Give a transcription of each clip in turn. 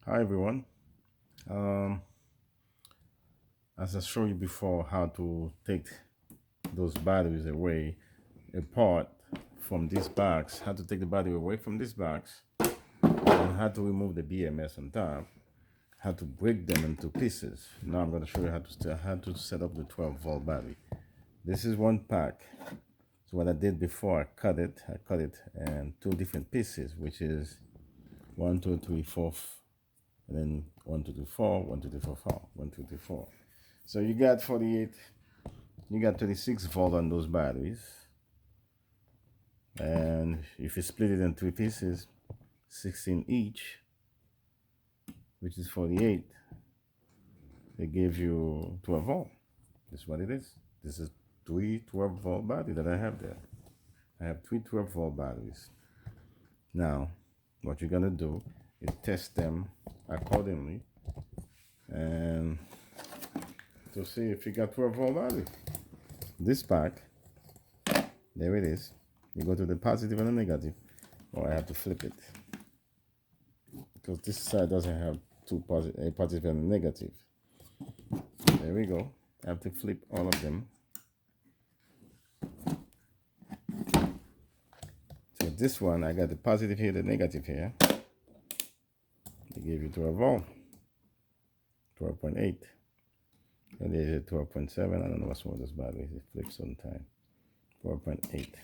Hi everyone. Um, as I showed you before, how to take those batteries away apart from this box, how to take the battery away from this box, and how to remove the BMS on top, how to break them into pieces. Now I'm going to show you how to set up the 12-volt battery. This is one pack. So what I did before, I cut it in two different pieces, which is 1, 2, 3, 4, and then 1, 2, 3, 4, 1, 2, 3, 4, 4, 1, 2, 3, 4. So you got 48, you got 36 volt on those batteries. And if you split it in three pieces, 16 each, which is 48, it gives you 12 volt. This is what it is. This is three 12-volt batteries that I have there. I have three 12-volt batteries. Now, what you're gonna do is test them accordingly and to see if you got 12-volt battery. This pack, there it is. You go to the positive and the negative. Or I have to flip it because this side doesn't have a positive and a negative. There we go. I have to flip all of them. So this one, I got the positive here, the negative here. They give you 12 volt, 12.8. And there's a 12.7. I don't know what's wrong with this battery. It flips sometimes. 12.8.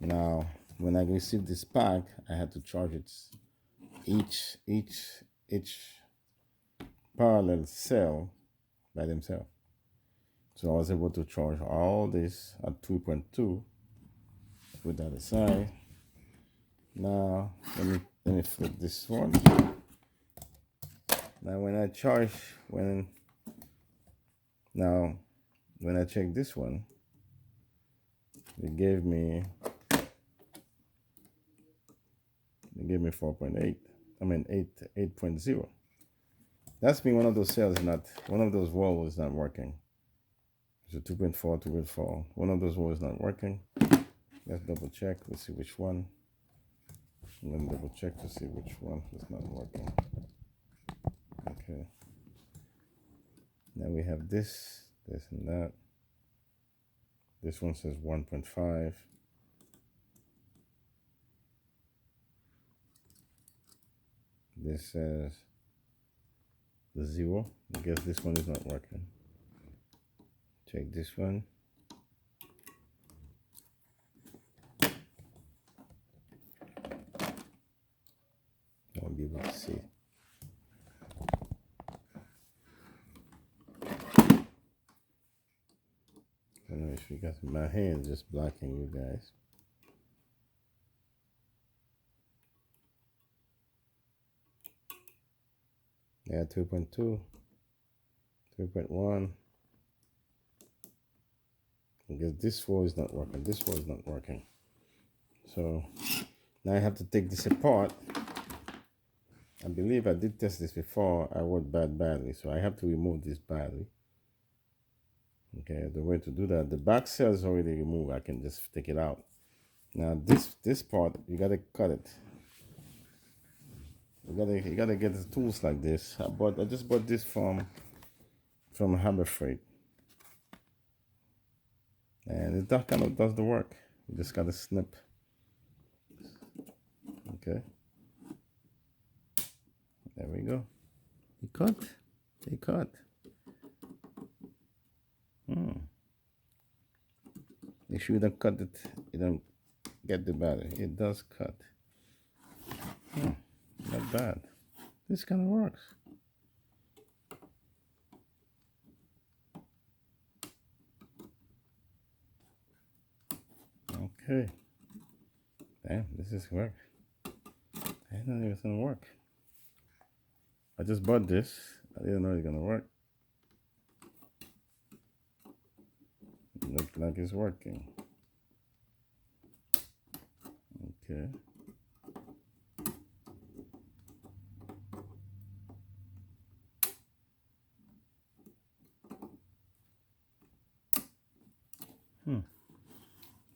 Now, when I received this pack, I had to charge it each parallel cell by themselves. So I was able to charge all this at 3.2. Put that aside. Now let me flip this one. Now when I check this one, it gave me 4.8. I mean 8.0. That's mean one of those cells is not, one of those walls is not working. It's a 2.4, 2.4. One of those walls is not working. Let's double check. Let's see which one. I'm going to double check to see which one is not working. Okay. Now we have this and that. This one says 1.5. This says 0. I guess this one is not working. Check this one. I'll be able to see. I don't know if you got my hand just blocking you guys. Yeah, 2.2, 3.1. I guess this wall is not working. This wall is not working. So now I have to take this apart. I believe I did test this before. I wrote bad battery, so I have to remove this battery. Okay, the way to do that, the back cell is already removed. I can just take it out. Now this part, you gotta cut it. You gotta get the tools like this. I just bought this from Harbor Freight, and it kind of does the work. You just gotta snip. Okay, there we go. It cut. It cut. If you don't cut it, you don't get the battery. It does cut. Not bad. This kind of works. Okay. Damn, this is work. I didn't know it was gonna work. I just bought this. I didn't know it's gonna work. It looks like it's working. Okay.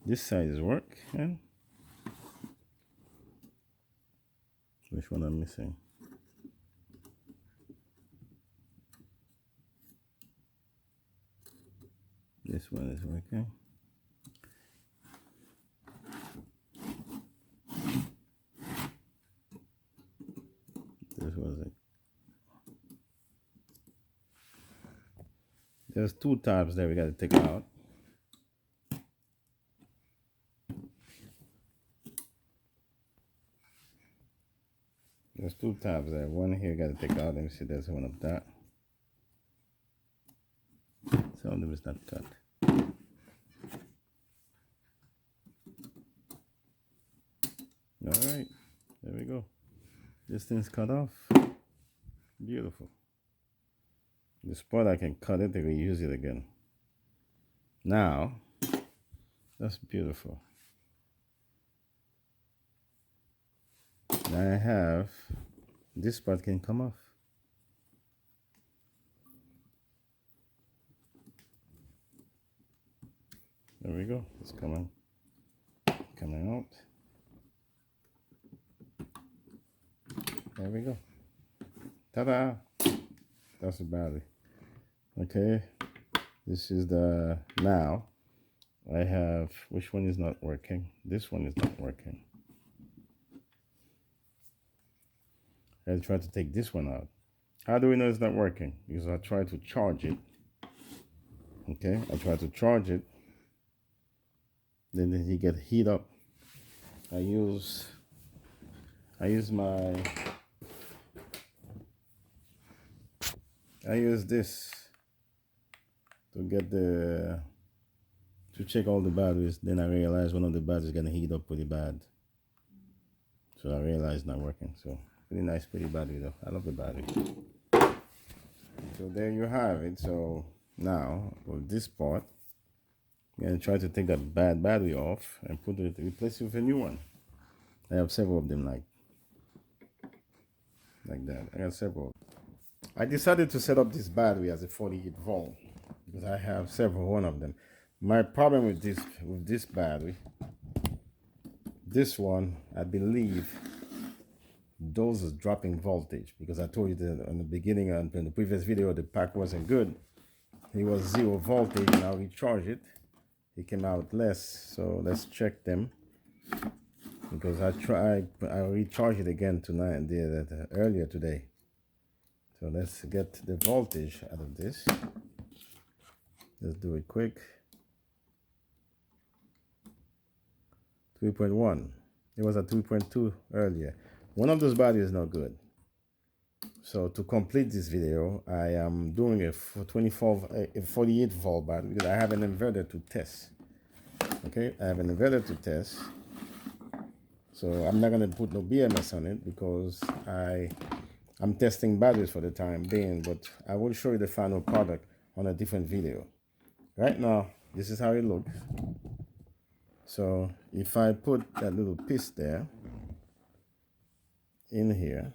This side is working. Which one I'm missing? This one is working. This was it. There's two tabs there we got to take out. There's two tabs there. One here got to take out. Let me see. There's one of that. Some of them is not cut. All right, there we go. This thing's cut off. Beautiful. The spot I can cut it and reuse it again. Now, that's beautiful. Now I have this part can come off. There we go. It's coming out. There we go. Ta-da! That's the battery. Okay. This is the now. I have, which one is not working? This one is not working. I try to take this one out. How do we know it's not working? Because I try to charge it. Okay, I try to charge it. Then you get heat up. I use this to get to check all the batteries. Then I realized one of the batteries is gonna heat up pretty bad. So I realized it's not working. So pretty nice, pretty battery though. I love the battery. So there you have it. So now with this part, I'm gonna try to take that bad battery off and replace it with a new one. I have several of them like that. I got several. I decided to set up this battery as a 48 volt because I have one of them. My problem with this battery, this one, I believe those is dropping voltage, because I told you that in the beginning in the previous video the pack wasn't good. It was 0 voltage. Now we charge it. It came out less. So let's check them, because I recharged it again tonight and earlier today. So let's get the voltage out of this. Let's do it quick. 3.1. It was at 3.2 earlier. One of those batteries is not good. So to complete this video, I am doing a 48 volt battery because I have an inverter to test. Okay, I have an inverter to test. So I'm not gonna put no BMS on it because I'm testing batteries for the time being, but I will show you the final product on a different video. Right now, this is how it looks. So if I put that little piece there in here,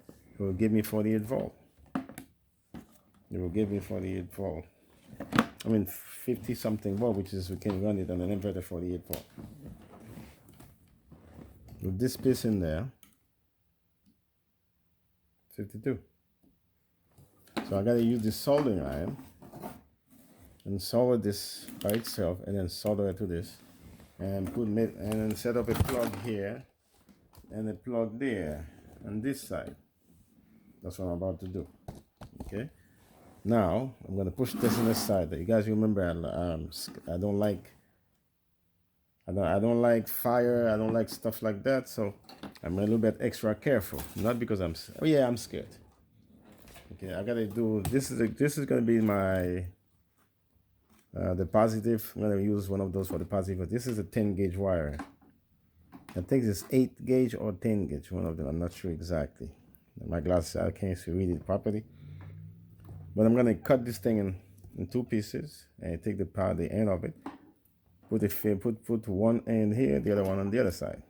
it will give me 48 volt. It will give me 48 volt. I mean 50 something volt, which is we can run it on an inverter 48 volt. With this piece in there, 52. So I gotta use this soldering iron and solder this by itself, and then solder it to this, and then set up a plug here and a plug there on this side. That's what I'm about to do. Okay. Now I'm gonna push this on the side. You guys remember I don't like fire. I don't like stuff like that. So I'm a little bit extra careful. Not because I'm scared. Okay, I gotta do this. This is gonna be my the positive. I'm gonna use one of those for the positive. But this is a 10 gauge wire. I think it's 8 gauge or 10 gauge. One of them. I'm not sure exactly. My glasses, I can't read it properly. But I'm gonna cut this thing in two pieces and take the end of it. Put one end here, the other one on the other side.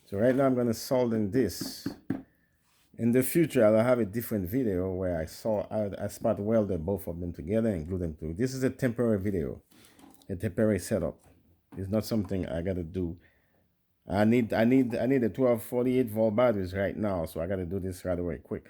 So right now I'm gonna solder this. In the future, I'll have a different video where I spot welded both of them together and glue them together. This is a temporary video, a temporary setup. It's not something I gotta do. I need a 12 48 volt batteries right now, so I gotta do this right away, quick.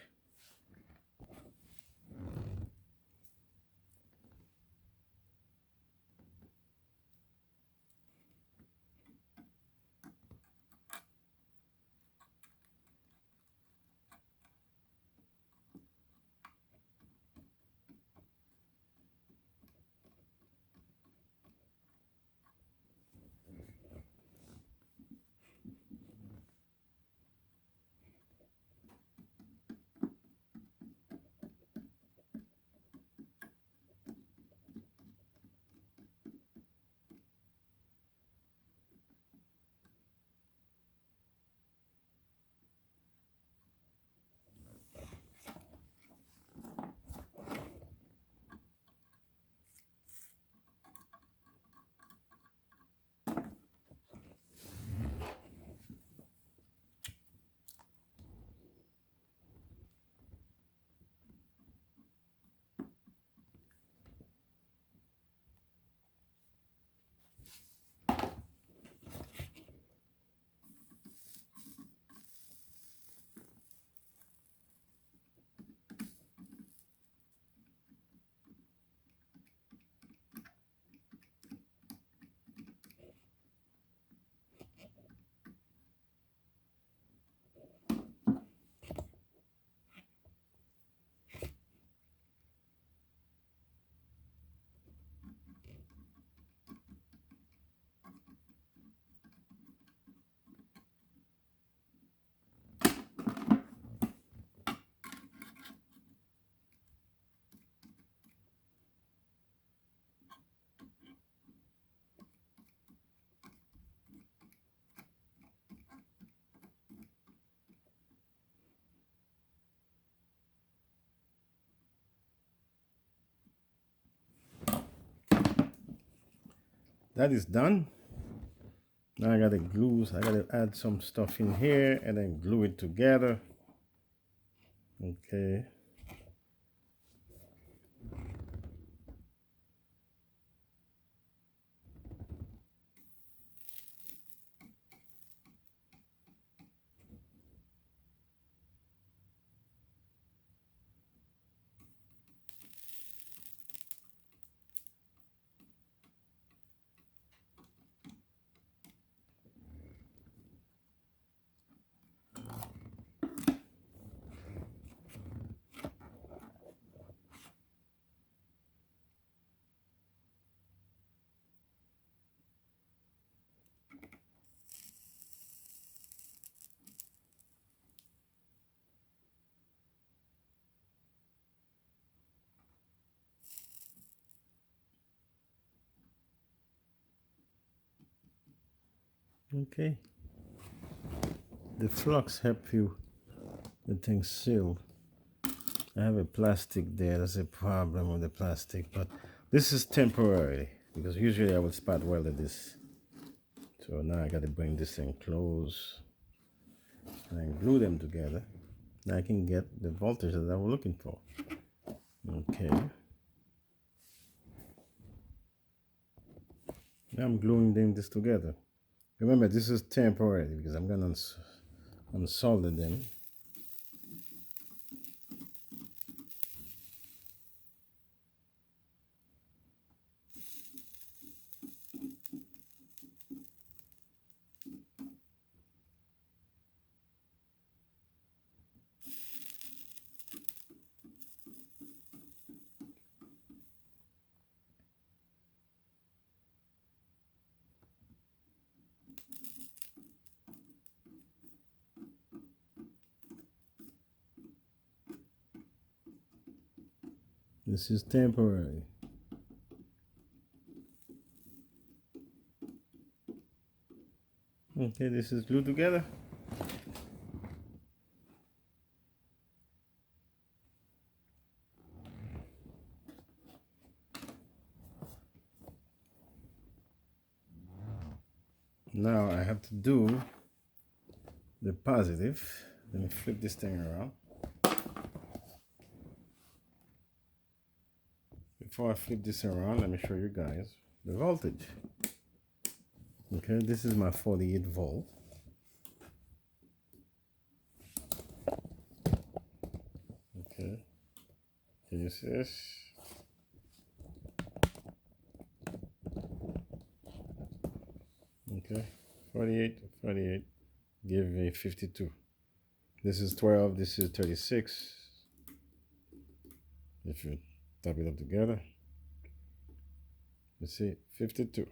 that is done. Now I gotta glue, I gotta add some stuff in here and then glue it together. Okay. Okay. The flux help you the thing sealed. I have a plastic there. That's a problem with the plastic, but this is temporary because usually I would spot weld this. So now I got to bring this thing close and then glue them together. Now I can get the voltage that I was looking for. Okay. Now I'm gluing this together. Remember, this is temporary because I'm going to unsolder them. This is temporary. Okay, this is glued together. Now I have to do the positive. Let me flip this thing around. Before I flip this around, let me show you guys the voltage. Okay, this is my 48 volt. Okay, can you see this? Okay, 48, give me 52. This is 12, this is 36. If you tap it up together, you see 52.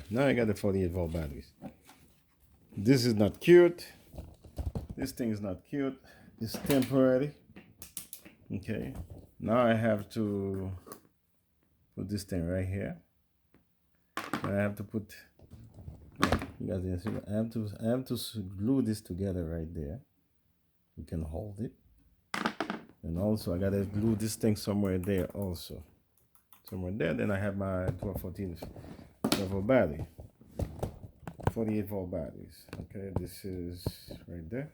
Now I got the 48 volt batteries. This is not cute. This thing is not cute. It's temporary. Okay. Now I have to put this thing right here. I have to put. You guys can see. I have to glue this together right there. You can hold it. And also I gotta glue this thing somewhere there also. Somewhere there. Then I have my 1214 volt battery. 48 volt batteries. Okay, this is right there.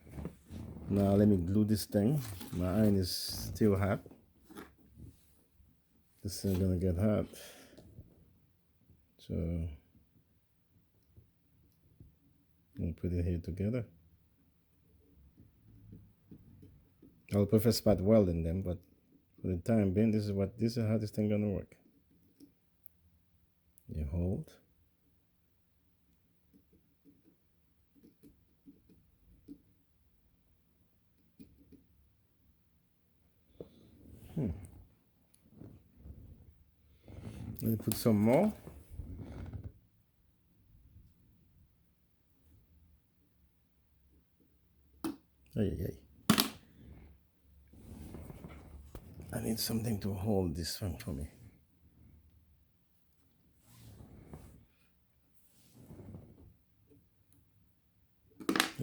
Now let me glue this thing. My iron is still hot. This thing gonna get hot. So I'm gonna put it here together. I'll prefer spot welding them, but for the time being, this is how this thing gonna work. You hold. Let me put some more. Hey. I need something to hold this one for me.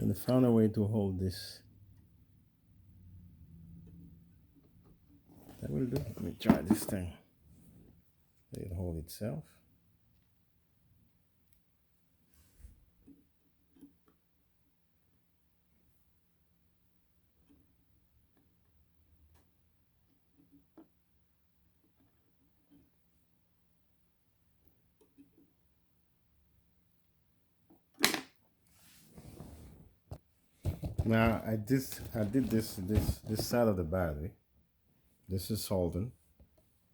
And found a way to hold this. That will do. Let me try this thing. It'll hold itself. Now I did this side of the battery. This is holding.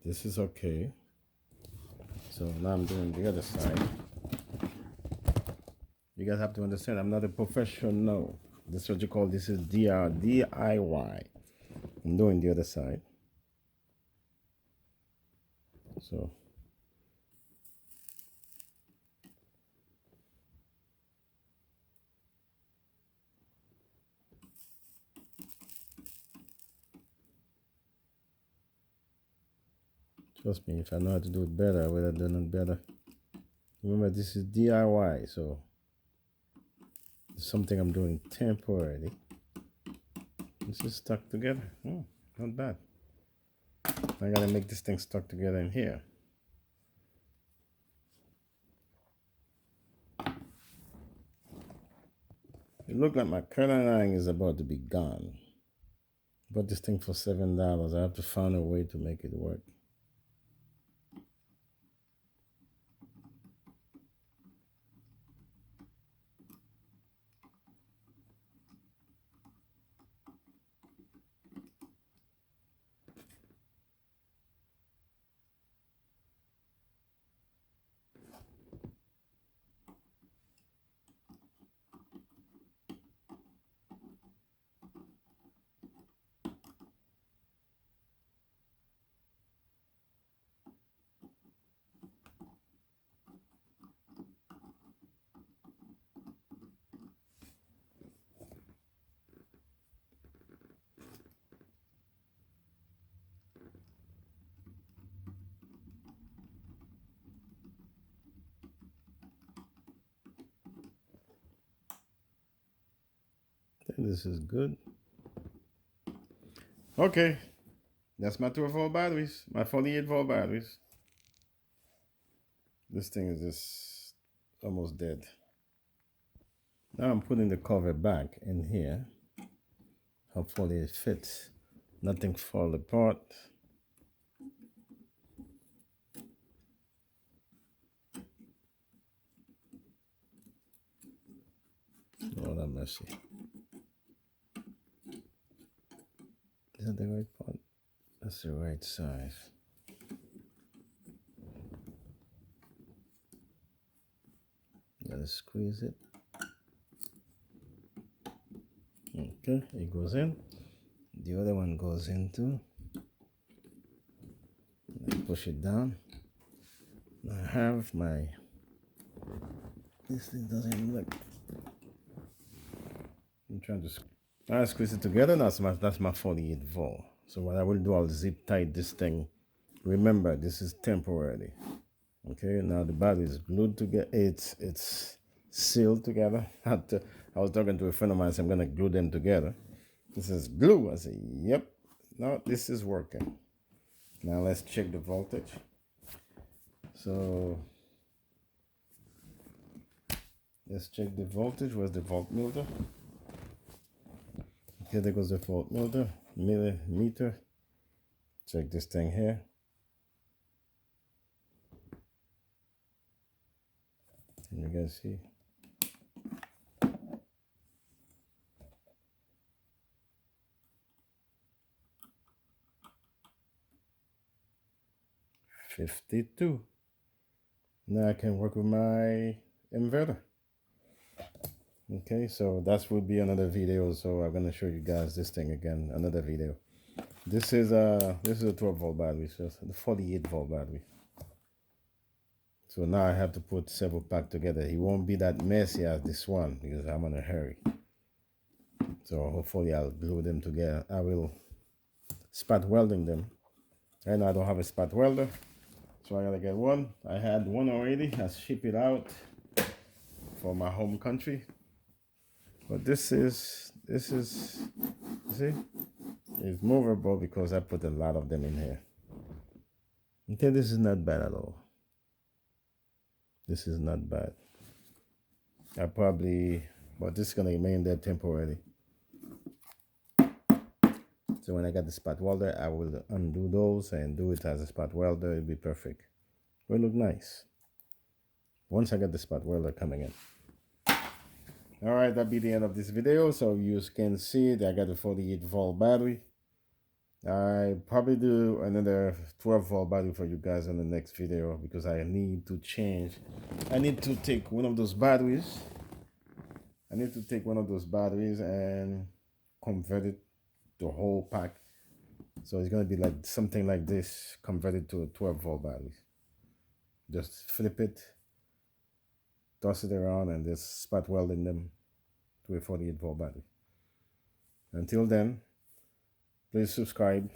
This is okay. So now I'm doing the other side. You guys have to understand, I'm not a professional. This is what you call, this is DIY. I'm doing the other side. So trust me, if I know how to do it better, I would have done it better. Remember, this is DIY, so it's something I'm doing temporarily. This is stuck together. Oh, not bad. I gotta make this thing stuck together in here. It looked like my curling iron is about to be gone. Bought this thing for $7. I have to find a way to make it work. I think this is good. Okay, that's my 12-volt batteries, my 48-volt batteries. This thing is just almost dead. Now I'm putting the cover back in here. Hopefully it fits. Nothing fall apart. Lord have mercy. Is that the right part? That's the right size. Gotta squeeze it. Okay, it goes in. The other one goes in too. Push it down. I have my. This thing doesn't look. I'm trying to. I squeeze it together. That's my 48-volt. So what I will do, I'll zip tie this thing. Remember, this is temporary. Okay, now the battery is glued together. It's sealed together. I was talking to a friend of mine, so I'm gonna glue them together. This is glue. I said, yep. No, this is working. Now let's check the voltage. So let's check the voltage. Where's the voltmeter? Okay, there goes the voltmeter, millimeter. Check this thing here. Can you guys see? $52. Now I can work with my inverter. Okay, so that will be another video. So I'm gonna show you guys this thing again, another video. This is a 12-volt battery, so the 48-volt battery. So now I have to put several packs together. It won't be that messy as this one because I'm in a hurry. So hopefully I'll glue them together. I will spot welding them. Right now I don't have a spot welder, so I gotta get one. I had one already. I shipped it out for my home country. But this is, see, it's movable because I put a lot of them in here. Okay, this is not bad at all. This is not bad. I probably, but this is gonna remain there temporarily. So when I got the spot welder, I will undo those and do it as a spot welder. It'll be perfect. It will look nice once I get the spot welder coming in. All right, that'll be the end of this video. So you can see that I got a 48-volt battery. I probably do another 12-volt battery for you guys in the next video because I need to change. I need to take one of those batteries. I need to take one of those batteries and convert it to a whole pack. So it's going to be like something like this, converted to a 12-volt battery. Just flip it, toss it around, and just spot welding them to a 48-volt battery. Until then, please subscribe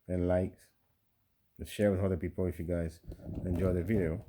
and like, share with other people if you guys enjoy the video.